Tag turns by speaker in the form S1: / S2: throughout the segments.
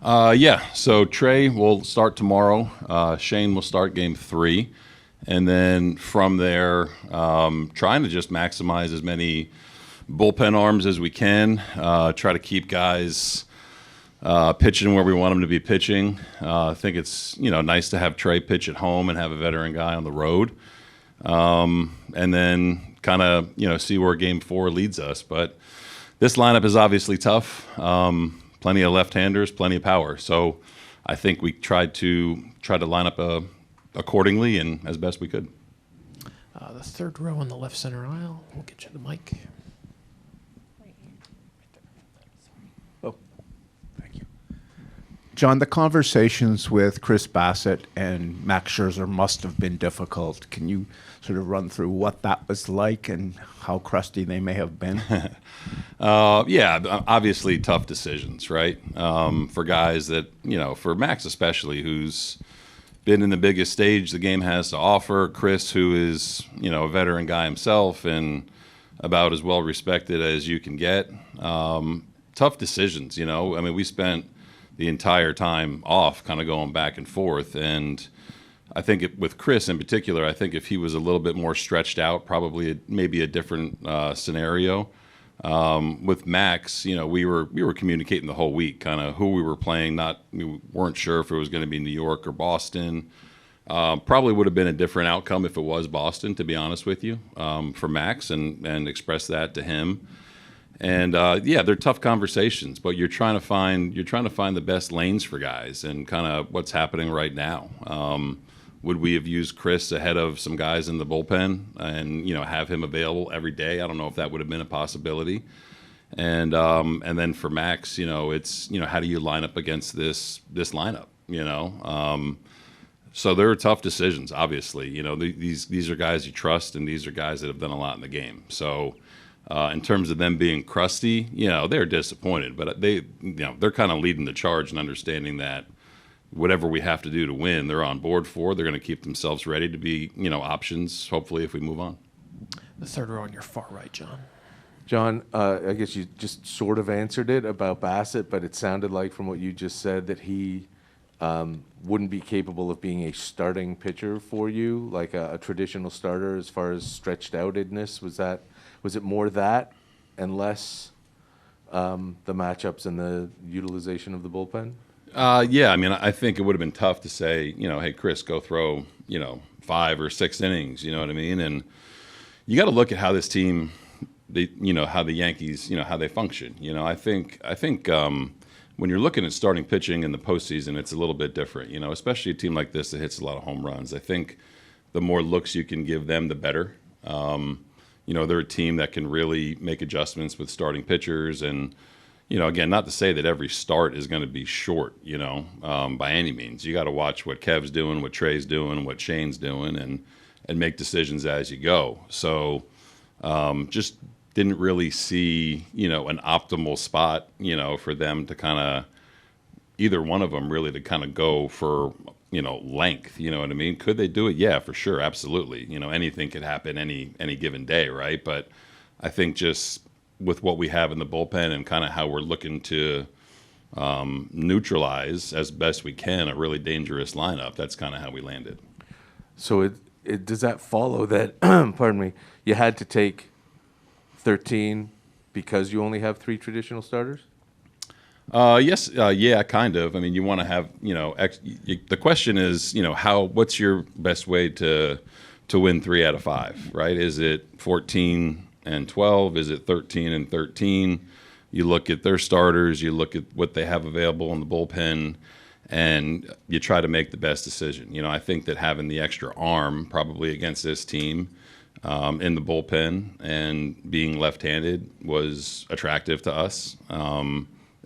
S1: Yeah, so Trey will start tomorrow. Shane will start game 3. And then from there, trying to just maximize as many bullpen arms as we can. Try to keep guys pitching where we want them to be pitching. I think it's nice to have Trey pitch at home and have a veteran guy on the road. And then kind of see where game 4 leads us. But this lineup is obviously tough. Plenty of left-handers, plenty of power. So I think we tried to line up accordingly and as best we could.
S2: The third row on the left center aisle. We'll get you the mic.
S3: Oh, thank you. John, the conversations with Chris Bassett and Max Scherzer must have been difficult. Can you sort of run through what that was like and how crusty they may have been?
S1: Yeah, obviously tough decisions, right? For guys that, for Max especially, who's been in the biggest stage the game has to offer. Chris, who is, a veteran guy himself and about as well respected as you can get. Tough decisions, I mean, we spent the entire time off kind of going back and forth. And I think with Chris in particular, I think if he was a little bit more stretched out, probably maybe a different scenario. With Max, we were communicating the whole week, kind of who we were playing. We weren't sure if it was going to be New York or Boston. Probably would have been a different outcome if it was Boston, to be honest with you, for Max, and express that to him. And yeah, they're tough conversations, but you're trying to find the best lanes for guys and kind of what's happening right now. Would we have used Chris ahead of some guys in the bullpen and have him available every day? I don't know if that would have been a possibility. And then for Max, it's how do you line up against this lineup? So there are tough decisions. Obviously, these are guys you trust, and these are guys that have done a lot in the game. So in terms of them being crusty, they're disappointed, but they're kind of leading the charge and understanding that whatever we have to do to win, they're on board for. They're going to keep themselves ready to be, options, hopefully, if we move on.
S2: The third row on your far right, John.
S4: John, I guess you just sort of answered it about Bassett, but it sounded like from what you just said that he wouldn't be capable of being a starting pitcher for you, like a traditional starter as far as stretched outedness. Was it more that and less the matchups and the utilization of the bullpen?
S1: Yeah, I mean, I think it would have been tough to say, hey, Chris, go throw, 5 or 6 innings, you know what I mean? And you got to look at how this team, how the Yankees, how they function. I think when you're looking at starting pitching in the postseason, it's a little bit different, especially a team like this that hits a lot of home runs. I think the more looks you can give them, the better. They're a team that can really make adjustments with starting pitchers and, again, not to say that every start is going to be short, by any means. You got to watch what Kev's doing, what Trey's doing, what Shane's doing, and make decisions as you go. So just didn't really see, an optimal spot, for them to kind of, either one of them really to kind of go for, length, you know what I mean? Could they do it? Yeah, for sure. Absolutely. Anything could happen any given day, right? But I think just with what we have in the bullpen and kind of how we're looking to neutralize as best we can a really dangerous lineup, that's kind of how we landed.
S4: So it does that follow that, pardon me, you had to take 13 because you only have 3 traditional starters?
S1: Yes, yeah, kind of. I mean, you want to have, the question is, what's your best way to win 3 out of 5, right? Is it 14 and 12? Is it 13 and 13? You look at their starters, you look at what they have available in the bullpen, and you try to make the best decision. I think that having the extra arm probably against this team in the bullpen and being left-handed was attractive to us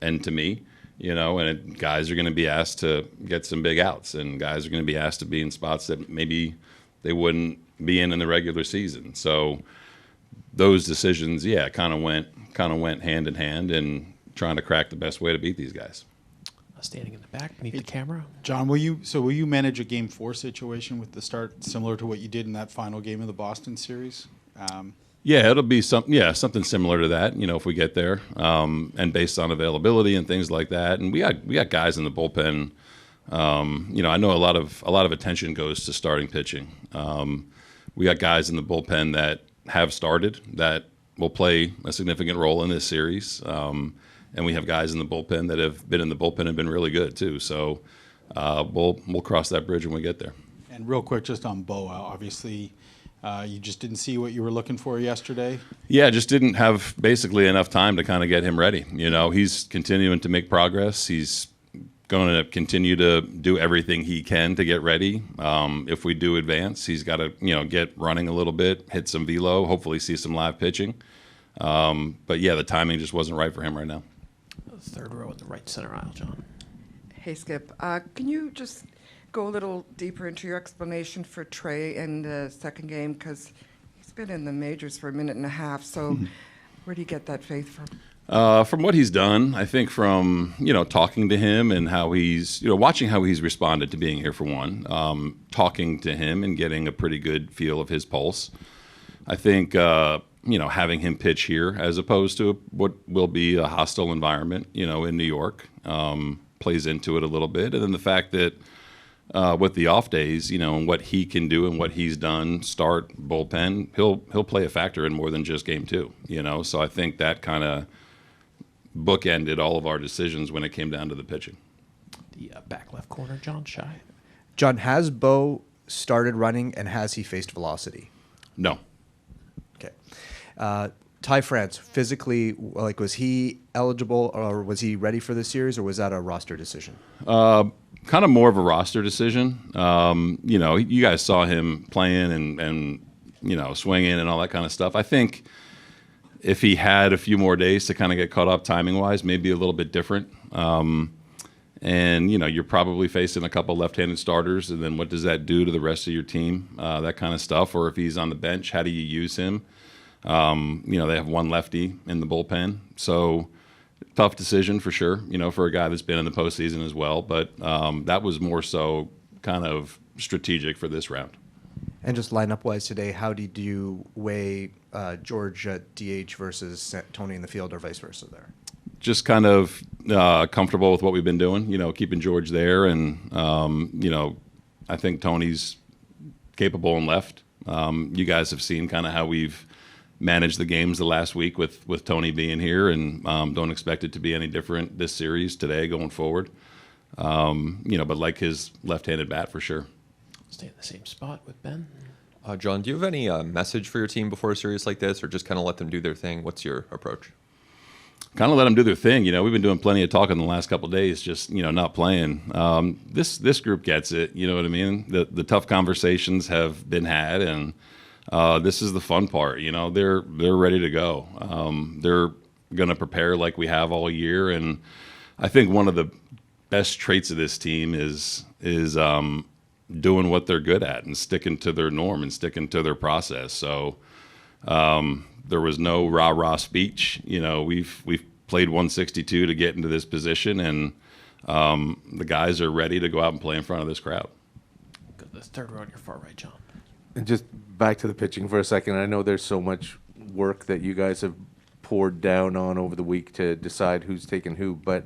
S1: and to me. Guys are going to be asked to get some big outs, and guys are going to be asked to be in spots that maybe they wouldn't be in the regular season. So those decisions, yeah, kind of went hand in hand in trying to crack the best way to beat these guys.
S2: Standing in the back beneath the camera.
S5: John, will you manage a Game 4 situation with the start similar to what you did in that final game of the Boston series?
S1: Yeah, it'll be something similar to that. If we get there, and based on availability and things like that, and we got guys in the bullpen. I know a lot of attention goes to starting pitching. We got guys in the bullpen that have started that will play a significant role in this series, and we have guys in the bullpen that have been in the bullpen and been really good too. So we'll cross that bridge when we get there.
S5: And real quick, just on Boa, obviously, you just didn't see what you were looking for yesterday.
S1: Yeah, just didn't have basically enough time to kind of get him ready. He's continuing to make progress. He's going to continue to do everything he can to get ready. If we do advance, he's got to get running a little bit, hit some velo, hopefully see some live pitching. But yeah, the timing just wasn't right for him right now.
S2: The third row in the right center aisle, John.
S6: Hey, Skip. Can you just go a little deeper into your explanation for Trey in the second game? Because he's been in the majors for a minute and a half. So where do you get that faith from?
S1: From what he's done, I think from, talking to him and how he's, watching how he's responded to being here for one, talking to him and getting a pretty good feel of his pulse. I think, having him pitch here as opposed to what will be a hostile environment, in New York, plays into it a little bit. And then the fact that with the off days, and what he can do and what he's done, start, bullpen, he'll play a factor in more than just game two, So I think that kind of bookended all of our decisions when it came down to the pitching.
S2: The back left corner, John Shy.
S7: John, has Bo started running and has he faced velocity?
S1: No.
S7: Okay. Ty France, physically, was he eligible or was he ready for this series, or was that a roster decision?
S1: Kind of more of a roster decision. You guys saw him playing and swinging and all that kind of stuff. I think if he had a few more days to kind of get caught up timing-wise, maybe a little bit different. And you're probably facing a couple left-handed starters, and then what does that do to the rest of your team? That kind of stuff. Or if he's on the bench, how do you use him? They have one lefty in the bullpen, so tough decision for sure. For a guy that's been in the postseason as well. But that was more so kind of strategic for this round.
S7: And just lineup-wise today, how did you weigh George at DH versus Tony in the field, or vice versa there?
S1: Just kind of comfortable with what we've been doing, keeping George there. And, I think Tony's capable and left. You guys have seen kind of how we've managed the games the last week with Tony being here, and don't expect it to be any different this series today going forward. But like his left-handed bat for sure.
S2: Stay in the same spot with Ben.
S8: John, do you have any message for your team before a series like this, or just kind of let them do their thing? What's your approach?
S1: Kind of let them do their thing. We've been doing plenty of talking the last couple of days, just, not playing. This group gets it, you know what I mean? The tough conversations have been had, and this is the fun part. They're ready to go. They're going to prepare like we have all year, and I think one of the best traits of this team is doing what they're good at and sticking to their norm and sticking to their process. So there was no rah-rah speech. We've played 162 to get into this position, and the guys are ready to go out and play in front of this crowd.
S2: Go to the third row on your far right, John.
S4: And just back to the pitching for a second. I know there's so much work that you guys have poured down on over the week to decide who's taking who, but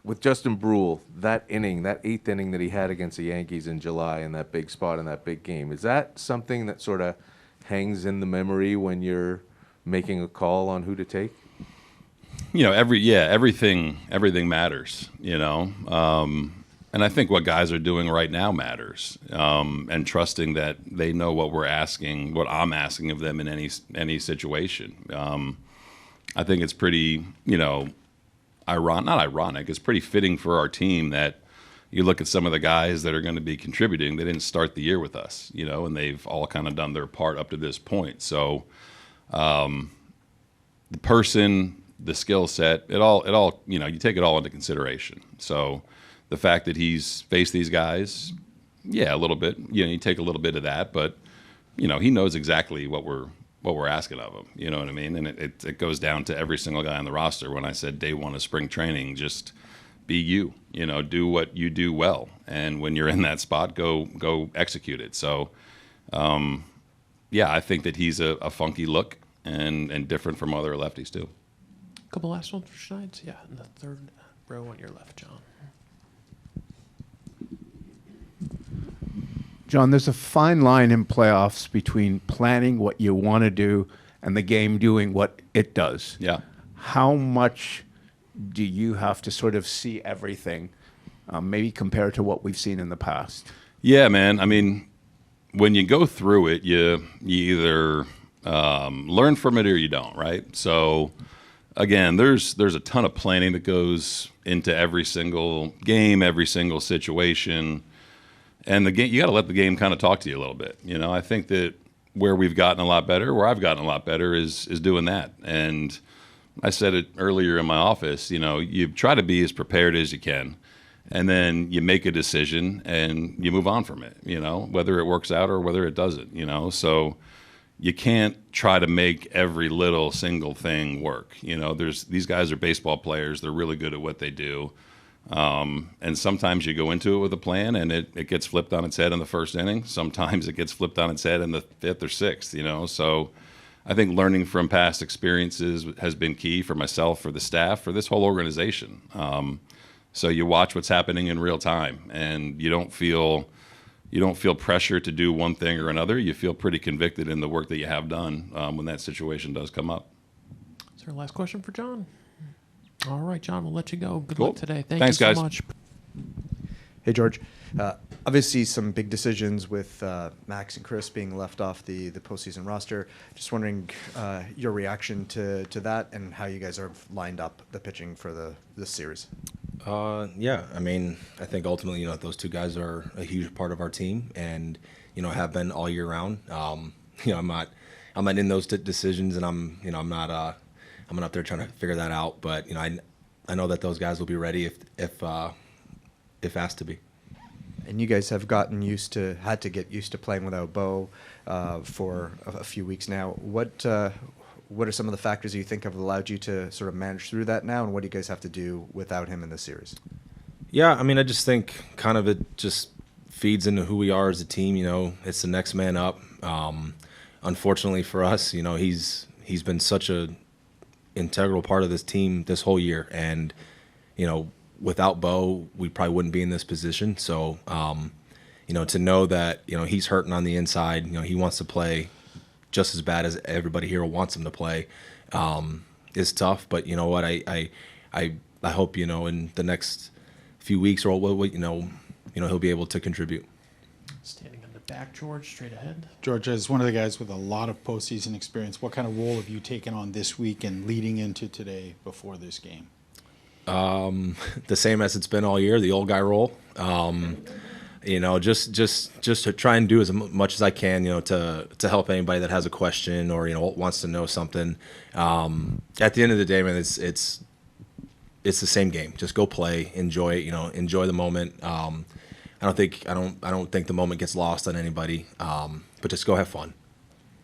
S4: with Justin Brule, that eighth inning that he had against the Yankees in July in that big spot in that big game, is that something that sort of hangs in the memory when you're making a call on who to take?
S1: Everything matters, and I think what guys are doing right now matters, and trusting that they know what I'm asking of them in any situation. I think it's pretty, not ironic. It's pretty fitting for our team that you look at some of the guys that are going to be contributing. They didn't start the year with us, and they've all kind of done their part up to this point. So the person, the skill set, it all, you take it all into consideration. So the fact that he's faced these guys, a little bit, you take a little bit of that, but he knows exactly what we're asking of him. You know what I mean? And it goes down to every single guy on the roster. When I said day one of spring training, just be you, do what you do well. And when you're in that spot, go execute it. So, yeah, I think that he's a funky look and different from other lefties too.
S2: Couple last ones for Schneider. Yeah, in the third row on your left, John.
S3: John, there's a fine line in playoffs between planning what you want to do and the game doing what it does.
S1: Yeah.
S3: How much do you have to sort of see everything, maybe compared to what we've seen in the past?
S1: Yeah, man. I mean, when you go through it, you either learn from it or you don't, right? So, again, there's a ton of planning that goes into every single game, every single situation. And the game, you got to let the game kind of talk to you a little bit. You know, I think that where we've gotten a lot better, where I've gotten a lot better, is doing that. And I said it earlier in my office. You know, you try to be as prepared as you can, and then you make a decision and you move on from it. You know, whether it works out or whether it doesn't. You know, so you can't try to make every little single thing work. You know, these guys are baseball players. They're really good at what they do. And sometimes you go into it with a plan and it gets flipped on its head in the first inning. Sometimes it gets flipped on its head in the fifth or sixth, you know. So I think learning from past experiences has been key for myself, for the staff, for this whole organization. So you watch what's happening in real time, and you don't feel pressure to do one thing or another. You feel pretty convicted in the work that you have done when that situation does come up.
S2: Is there a last question for John? All right, John, we'll let you go. Good
S1: Cool.
S2: luck today.
S1: Thanks,
S2: you so
S1: guys.
S2: much.
S7: Hey, George. Obviously, some big decisions with Max and Chris being left off the postseason roster. Just wondering your reaction to that and how you guys are lined up the pitching for this series.
S9: Yeah, I mean, I think ultimately, those two guys are a huge part of our team, and have been all year round. I'm not in those decisions, and I'm not up there trying to figure that out. But I know that those guys will be ready if asked to be.
S7: And you guys have had to get used to playing without Bo for a few weeks now. What are some of the factors you think have allowed you to sort of manage through that now, and what do you guys have to do without him in this series?
S9: Yeah, I mean, I just think kind of it just feeds into who we are as a team. It's the next man up. Unfortunately for us, he's been such a integral part of this team this whole year, and without Bo, we probably wouldn't be in this position. So, to know that he's hurting on the inside, he wants to play just as bad as everybody here wants him to play, is tough. But you know what, I hope in the next few weeks or he'll be able to contribute.
S2: Standing in the back, George, straight ahead.
S5: George, as one of the guys with a lot of postseason experience, what kind of role have you taken on this week and leading into today before this game?
S9: The same as it's been all year, the old guy role. Just to try and do as much as I can, to help anybody that has a question or wants to know something. At the end of the day, man, it's the same game. Just go play, enjoy it. Enjoy the moment. I don't think the moment gets lost on anybody. But just go have fun.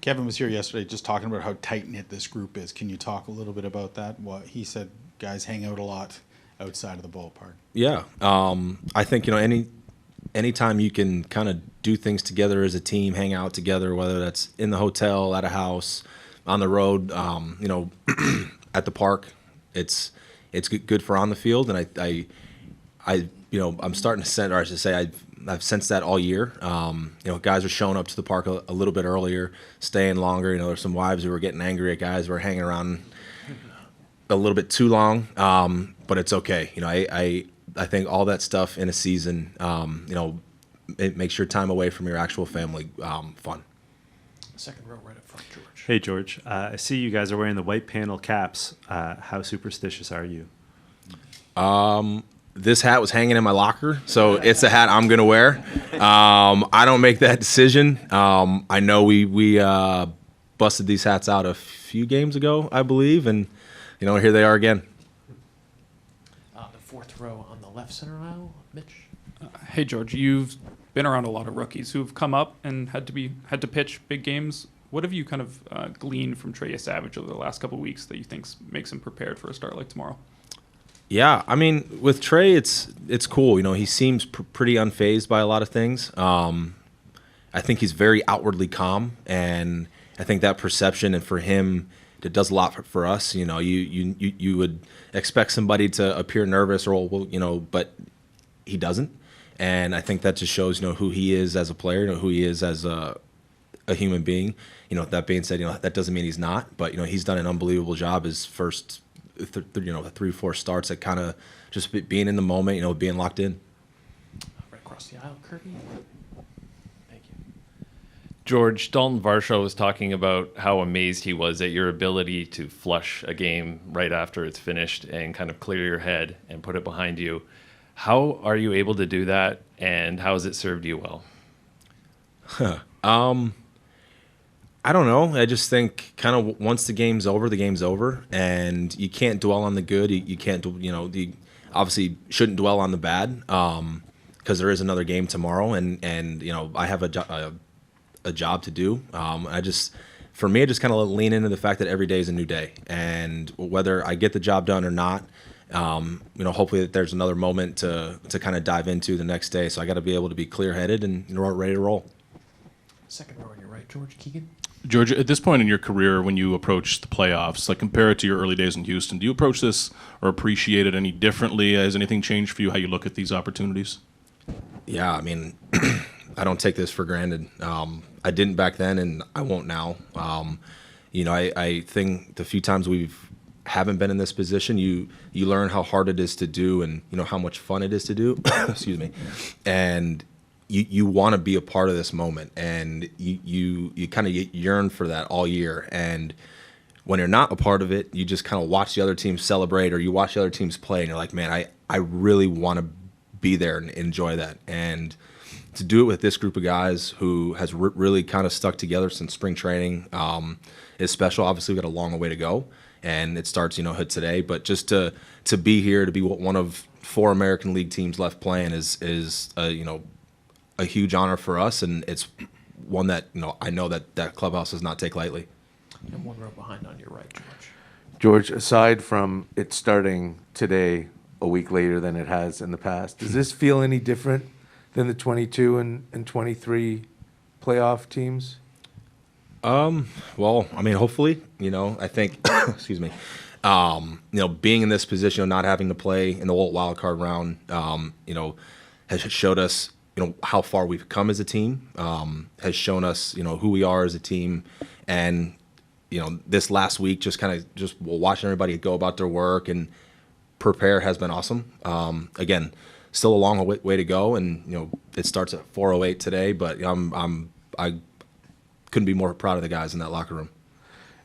S5: Kevin was here yesterday just talking about how tight-knit this group is. Can you talk a little bit about that? What he said, guys hang out a lot outside of the ballpark.
S9: Yeah. I think, anytime you can kind of do things together as a team, hang out together, whether that's in the hotel, at a house, on the road, at the park, it's good for on the field. And I'm starting to sense, or I should say, I've sensed that all year. Guys are showing up to the park a little bit earlier, staying longer. There's some wives who are getting angry at guys who are hanging around a little bit too long. But it's okay. I think all that stuff in a season, it makes your time away from your actual family fun.
S2: Second row right up front, George.
S10: Hey, George. I see you guys are wearing the white panel caps. How superstitious are you?
S9: This hat was hanging in my locker, so it's a hat I'm going to wear. I don't make that decision. I know we busted these hats out a few games ago, I believe, and, here they are again.
S2: The fourth row on the left center aisle, Mitch.
S11: Hey, George, you've been around a lot of rookies who've come up and had to pitch big games. What have you kind of gleaned from Trey Yesavage over the last couple of weeks that you think makes him prepared for a start like tomorrow?
S9: Yeah, I mean, with Trey, it's cool. He seems pretty unfazed by a lot of things. I think he's very outwardly calm, and I think that perception, and for him, it does a lot for us. You know, you would expect somebody to appear nervous or, well, you know, but he doesn't. And I think that just shows, you know, who he is as a player, you know, who he is as a human being. You know, that being said, you know, that doesn't mean he's not, but, you know, he's done an unbelievable job his first, 3-4 starts at kind of just being in the moment, you know, being locked in.
S2: Right across the aisle, Kirby. Thank you.
S12: George, Dalton Varsho was talking about how amazed he was at your ability to flush a game right after it's finished and kind of clear your head and put it behind you. How are you able to do that, and how has it served you well?
S9: I don't know. I just think kind of once the game's over, and you can't dwell on the good. You can't, you know, you obviously shouldn't dwell on the bad, because there is another game tomorrow, and you know, I have a job to do. For me, I just kind of lean into the fact that every day is a new day, and whether I get the job done or not, you know, hopefully that there's another moment to kind of dive into the next day. So I got to be able to be clear-headed and, you know, ready to roll.
S2: Second row on your right, George Keegan.
S13: George, at this point in your career, when you approach the playoffs, like compare it to your early days in Houston, do you approach this or appreciate it any differently? Has anything changed for you, how you look at these opportunities?
S9: Yeah, I mean, I don't take this for granted. I didn't back then, and I won't now. You know, I think the few times haven't been in this position, you learn how hard it is to do, and you know how much fun it is to do. Excuse me. And you want to be a part of this moment, and you kind of yearn for that all year. And when you're not a part of it, you just kind of watch the other teams celebrate, or you watch the other teams play, and you're like, man, I really want to be there and enjoy that. And to do it with this group of guys who has really kind of stuck together since spring training is special. Obviously, we've got a long way to go, and it starts, you know, today. But just to be here, to be one of 4 American League teams left playing is you know, a huge honor for us, and it's one that, you know, I know that clubhouse does not take lightly.
S2: And one row behind on your right, George.
S4: George, aside from it starting today, a week later than it has in the past, does this feel any different than the 22 and 23 playoff teams?
S9: Well, I mean, hopefully, you know, I think, excuse me, you know, being in this position of not having to play in the wild card round, you know, has showed us, you know, how far we've come as a team, has shown us, you know, who we are as a team. And, you know, this last week, just watching everybody go about their work and prepare has been awesome. Again, still a long way to go, and you know, it starts at 4:08 today. But I couldn't be more proud of the guys in that locker room.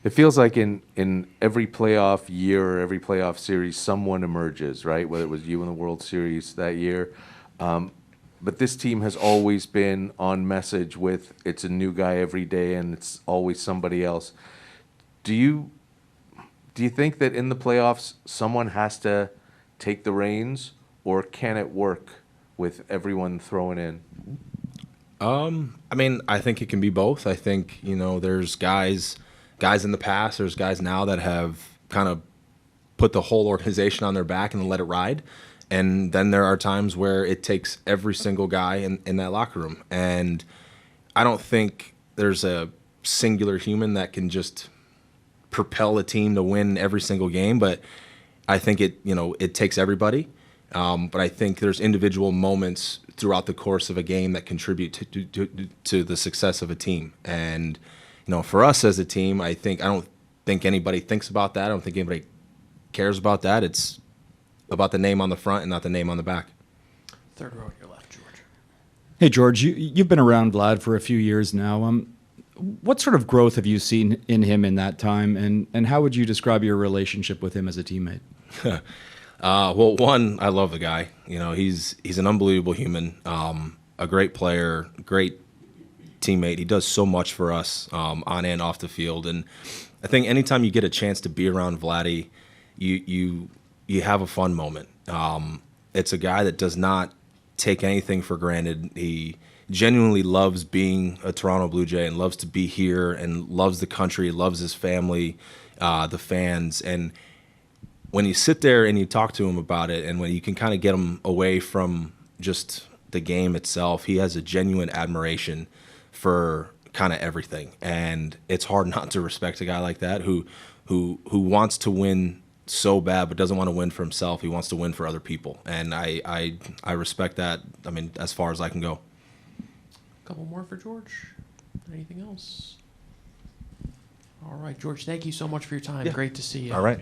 S4: It feels like in every playoff year or every playoff series, someone emerges, right? Whether it was you in the World Series that year. But this team has always been on message with it's a new guy every day, and it's always somebody else. Do you think that in the playoffs someone has to take the reins, or can it work with everyone throwing in?
S9: I mean, I think it can be both. I think, you know, there's guys in the past, there's guys now that have kind of put the whole organization on their back and let it ride. And then there are times where it takes every single guy in that locker room. And I don't think there's a singular human that can just propel a team to win every single game. But I think it takes everybody. But I think there's individual moments throughout the course of a game that contribute to the success of a team. And, you know, for us as a team, I don't think anybody thinks about that. I don't think anybody cares about that. It's about the name on the front and not the name on the back.
S2: Third row on your left, George.
S14: Hey, George, you've been around Vlad for a few years now. What sort of growth have you seen in him in that time, and how would you describe your relationship with him as a teammate?
S9: Well, one, I love the guy. You know, he's an unbelievable human, a great player, great teammate. He does so much for us on and off the field. And I think anytime you get a chance to be around Vladdy, you have a fun moment. It's a guy that does not take anything for granted. He genuinely loves being a Toronto Blue Jay and loves to be here and loves the country, loves his family, the fans. And when you sit there and you talk to him about it, and when you can kind of get him away from just the game itself, he has a genuine admiration for kind of everything, and it's hard not to respect a guy like that who wants to win so bad but doesn't want to win for himself. He wants to win for other people, and I respect that. I mean, as far as I can go.
S2: A couple more for George. Anything else? All right, George, thank you so much for your time. Great to see you.
S9: All right.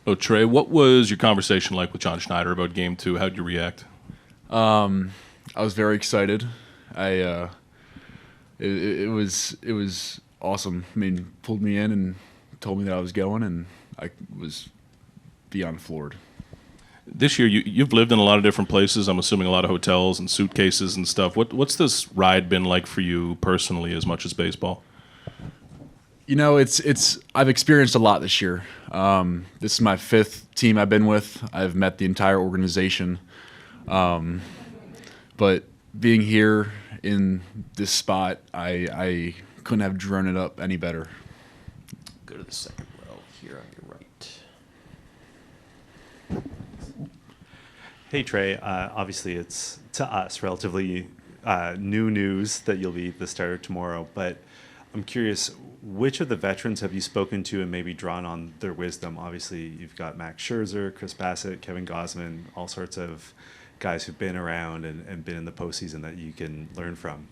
S13: Oh, Trey, what was your conversation like with John Schneider about Game 2? How'd you react?
S15: I was very excited. It was awesome. I mean, pulled me in and told me that I was going, and I was beyond floored.
S13: This year, you've lived in a lot of different places. I'm assuming a lot of hotels and suitcases and stuff. What's this ride been like for you personally, as much as baseball?
S15: You know, I've experienced a lot this year. This is my 5th team I've been with. I've met the entire organization. But being here in this spot, I couldn't have drawn it up any better.
S2: Go to the second row here on your right.
S10: Hey, Trey. Obviously, it's to us relatively new news that you'll be the starter tomorrow, but I'm curious, which of the veterans have you spoken to and maybe drawn on their wisdom? Obviously, you've got Max Scherzer, Chris Bassett, Kevin Gausman, all sorts of guys who've been around and been in the postseason that you can learn from.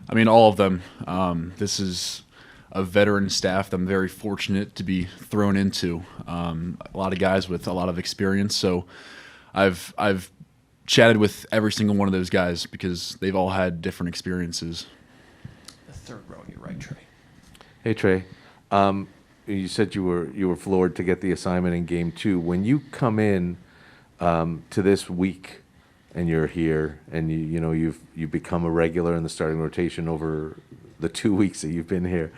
S15: I mean, all of them. This is a veteran staff that I'm very fortunate to be thrown into. A lot of guys with a lot of experience. So I've chatted with every single one of those guys because they've all had different experiences.
S2: The third row on your right, Trey.
S4: Hey, Trey. You said you were floored to get the assignment in Game 2. When you come in to this week and you're here and you've become a regular in the starting rotation over the 2 weeks that you've been here,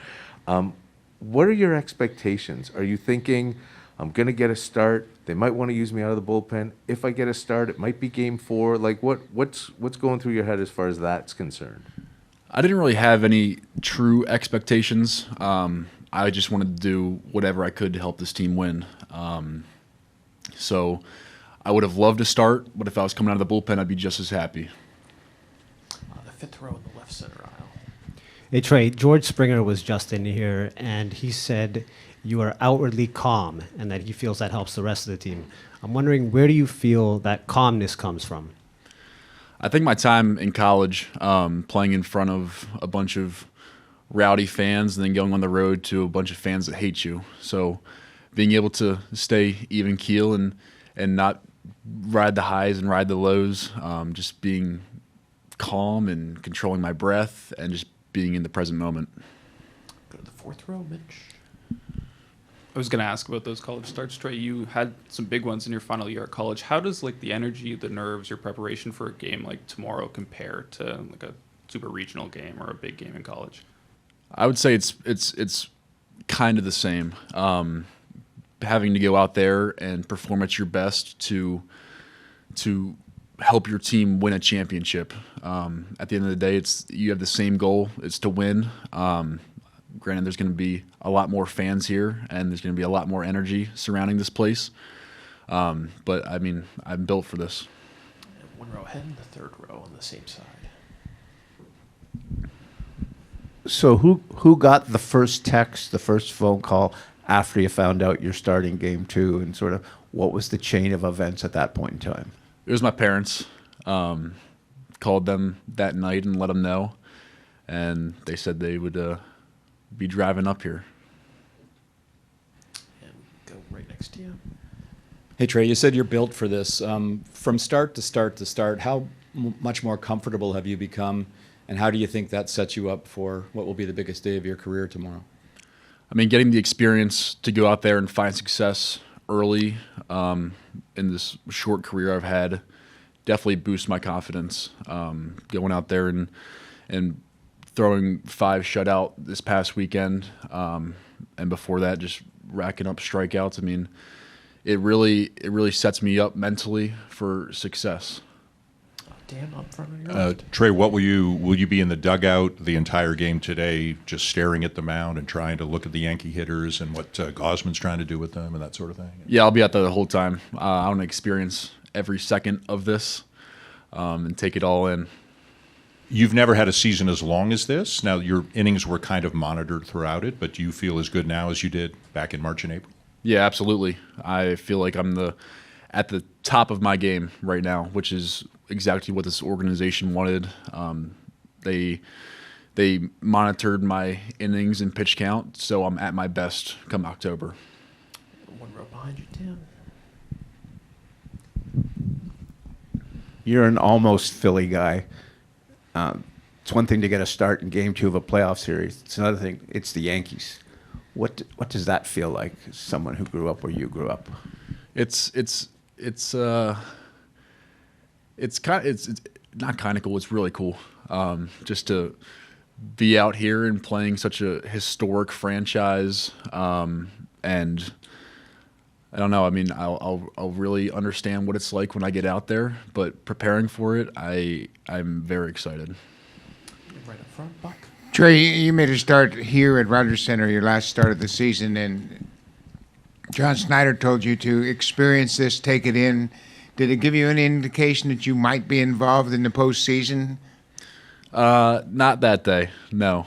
S4: what are your expectations? Are you thinking, I'm going to get a start, they might want to use me out of the bullpen, if I get a start, it might be Game 4? Like, what's going through your head as far as that's concerned?
S15: I didn't really have any true expectations. I just wanted to do whatever I could to help this team win. So I would have loved to start, but if I was coming out of the bullpen, I'd be just as happy.
S2: The fifth row in the left center aisle.
S16: Hey, Trey, George Springer was just in here, and he said you are outwardly calm and that he feels that helps the rest of the team. I'm wondering, where do you feel that calmness comes from?
S15: I think my time in college, playing in front of a bunch of rowdy fans and then going on the road to a bunch of fans that hate you. So being able to stay even keel and not ride the highs and ride the lows, just being calm and controlling my breath and just being in the present moment.
S2: Go to the fourth row, Mitch.
S11: I was going to ask about those college starts, Trey. You had some big ones in your final year at college. How does like the energy, the nerves, your preparation for a game like tomorrow compare to like a super regional game or a big game in college?
S15: I would say it's kind of the same. Having to go out there and perform at your best to help your team win a championship. At the end of the day, you have the same goal. It's to win. Granted, there's going to be a lot more fans here, and there's going to be a lot more energy surrounding this place. But, I mean, I'm built for this.
S2: And one row ahead and the third row on the same side.
S3: So who got the first text, the first phone call after you found out you're starting Game 2, and sort of what was the chain of events at that point in time?
S15: It was my parents. Called them that night and let them know, and they said they would be driving up here.
S2: And go right next to you.
S14: Hey, Trey, you said you're built for this. From start to start to start, how much more comfortable have you become, and how do you think that sets you up for what will be the biggest day of your career tomorrow?
S15: I mean, getting the experience to go out there and find success early in this short career I've had definitely boosts my confidence. Going out there and throwing 5 shutout this past weekend, and before that, just racking up strikeouts. I mean, it really sets me up mentally for success.
S2: Dan, up front on your left.
S17: Trey, what will you be in the dugout the entire game today, just staring at the mound and trying to look at the Yankee hitters and what Gausman's trying to do with them and that sort of thing?
S15: Yeah, I'll be out there the whole time. I want to experience every second of this and take it all in.
S17: You've never had a season as long as this. Now, your innings were kind of monitored throughout it, but do you feel as good now as you did back in March and April?
S15: Yeah, absolutely. I feel like I'm at the top of my game right now, which is exactly what this organization wanted. They monitored my innings and pitch count, so I'm at my best come October.
S2: One row behind you, Tim.
S3: You're an almost Philly guy. It's one thing to get a start in Game 2 of a playoff series. It's another thing. It's the Yankees. What does that feel like? As someone who grew up where you grew up.
S15: It's not kind of cool. It's really cool. Just to be out here and playing such a historic franchise, and I don't know. I mean, I'll really understand what it's like when I get out there, but preparing for it, I'm very excited.
S2: Right up front, Buck.
S18: Trey, you made a start here at Rogers Center, your last start of the season, and John Schneider told you to experience this, take it in. Did it give you any indication that you might be involved in the postseason?
S15: Not that day, no.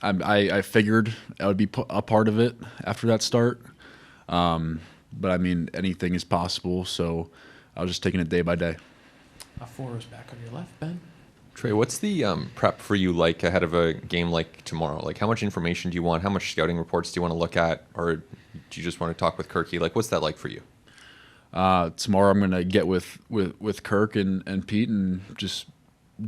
S15: I figured I would be a part of it after that start. But I mean, anything is possible, so I was just taking it day by day.
S2: Four rows back on your left, Ben.
S8: Trey, what's the prep for you like ahead of a game like tomorrow? Like, how much information do you want? How much scouting reports do you want to look at? Or do you just want to talk with Kirky? Like, what's that like for you?
S15: Tomorrow I'm going to get with Kirk and Pete and just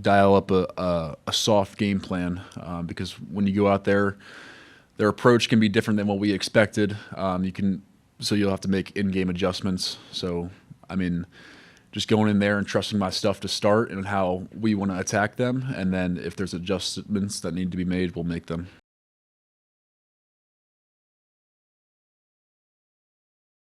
S15: dial up a soft game plan, because when you go out there, their approach can be different than what we expected. So you'll have to make in-game adjustments. So, I mean, just going in there and trusting my stuff to start and how we want to attack them. And then if there's adjustments that need to be made, we'll make them.